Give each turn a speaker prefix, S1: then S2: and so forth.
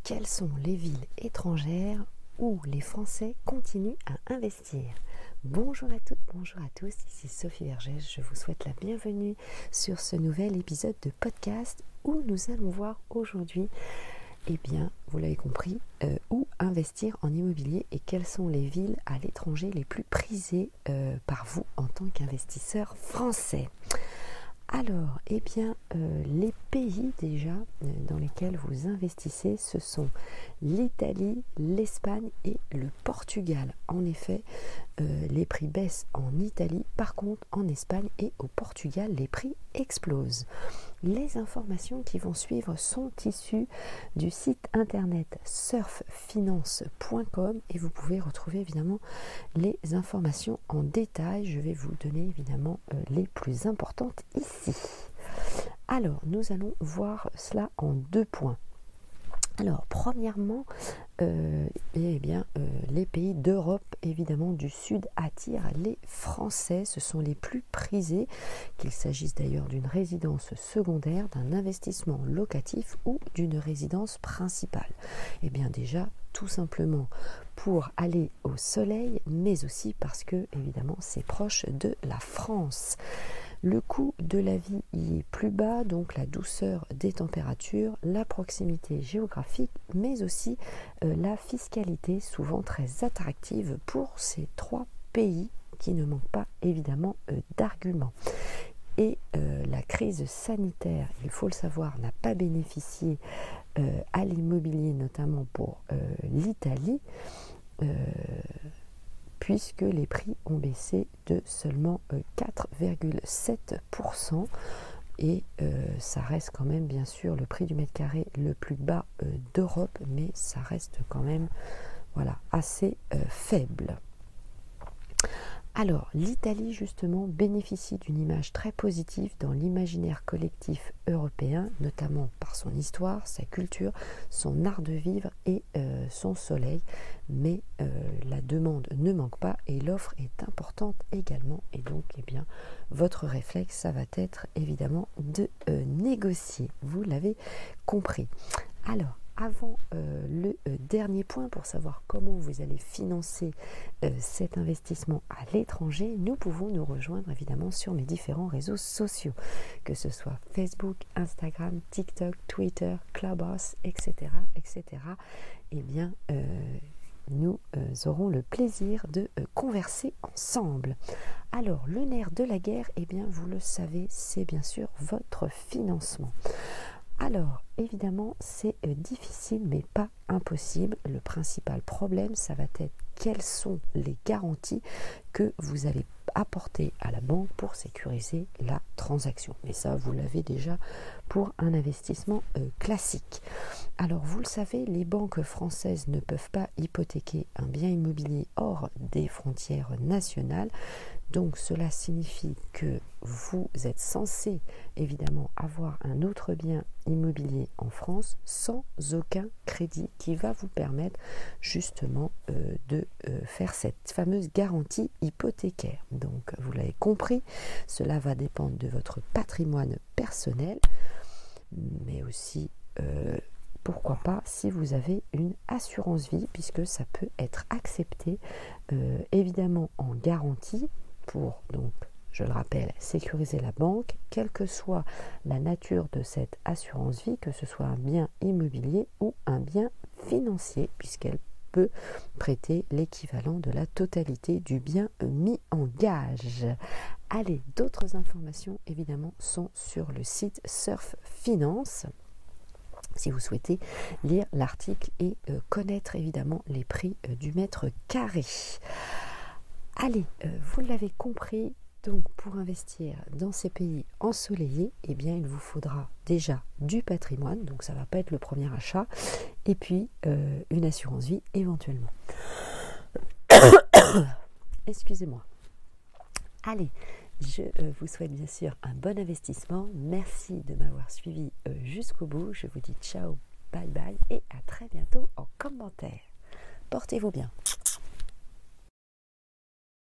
S1: quelles sont les villes étrangères où les Français continuent à investir? Bonjour à toutes, bonjour à tous, ici Sophie Vergès, je vous souhaite la bienvenue sur ce nouvel épisode de podcast où nous allons voir aujourd'hui, eh bien, vous l'avez compris, où investir en immobilier et quelles sont les villes à l'étranger les plus prisées par vous en tant qu'investisseur français. Alors, eh bien, les pays déjà dans lesquels vous investissez, ce sont l'Italie, l'Espagne et le Portugal. En effet, les prix baissent en Italie, par contre en Espagne et au Portugal, les prix explosent. Les informations qui vont suivre sont issues du site internet surffinance.com et vous pouvez retrouver évidemment les informations en détail. Je vais vous donner évidemment les plus importantes ici. Alors, nous allons voir cela en deux points. Alors, premièrement, les pays d'Europe, évidemment du Sud, attirent les Français. Ce sont les plus prisés, qu'il s'agisse d'ailleurs d'une résidence secondaire, d'un investissement locatif ou d'une résidence principale. Eh bien déjà, tout simplement pour aller au soleil, mais aussi parce que, évidemment, c'est proche de la France. Le coût de la vie y est plus bas, donc la douceur des températures, la proximité géographique, mais aussi la fiscalité, souvent très attractive pour ces trois pays qui ne manquent pas évidemment d'arguments. Et la crise sanitaire, il faut le savoir, n'a pas bénéficié à l'immobilier, notamment pour l'Italie, puisque les prix ont baissé de seulement 4,7%. Et ça reste quand même, bien sûr, le prix du mètre carré le plus bas d'Europe, mais ça reste quand même assez faible. Alors, l'Italie, justement, bénéficie d'une image très positive dans l'imaginaire collectif européen, notamment par son histoire, sa culture, son art de vivre et son soleil. Mais la demande ne manque pas et l'offre est importante également. Et donc, eh bien, votre réflexe, ça va être évidemment de négocier. Vous l'avez compris. Alors, avant le dernier point pour savoir comment vous allez financer cet investissement à l'étranger, nous pouvons nous rejoindre évidemment sur mes différents réseaux sociaux, que ce soit Facebook, Instagram, TikTok, Twitter, Clubhouse, etc. Eh bien, nous aurons le plaisir de converser ensemble. Alors, le nerf de la guerre, eh bien, vous le savez, c'est bien sûr votre financement. Alors, évidemment, c'est difficile, mais pas impossible. Le principal problème, ça va être quelles sont les garanties que vous allez apporter à la banque pour sécuriser la transaction. Mais ça, vous l'avez déjà pour un investissement classique. Alors, vous le savez, les banques françaises ne peuvent pas hypothéquer un bien immobilier hors des frontières nationales. Donc cela signifie que vous êtes censé évidemment avoir un autre bien immobilier en France sans aucun crédit qui va vous permettre justement de faire cette fameuse garantie hypothécaire. Donc vous l'avez compris, cela va dépendre de votre patrimoine personnel, mais aussi pourquoi pas si vous avez une assurance vie, puisque ça peut être accepté évidemment en garantie pour, donc, je le rappelle, sécuriser la banque, quelle que soit la nature de cette assurance vie, que ce soit un bien immobilier ou un bien financier, puisqu'elle peut prêter l'équivalent de la totalité du bien mis en gage. Allez, d'autres informations évidemment sont sur le site Surf Finance, si vous souhaitez lire l'article et connaître évidemment les prix du mètre carré. Allez, vous l'avez compris, donc pour investir dans ces pays ensoleillés, eh bien il vous faudra déjà du patrimoine, donc ça ne va pas être le premier achat, et puis une assurance vie éventuellement. Excusez-moi. Allez, je vous souhaite bien sûr un bon investissement. Merci de m'avoir suivi jusqu'au bout. Je vous dis ciao, bye bye et à très bientôt en commentaire. Portez-vous bien.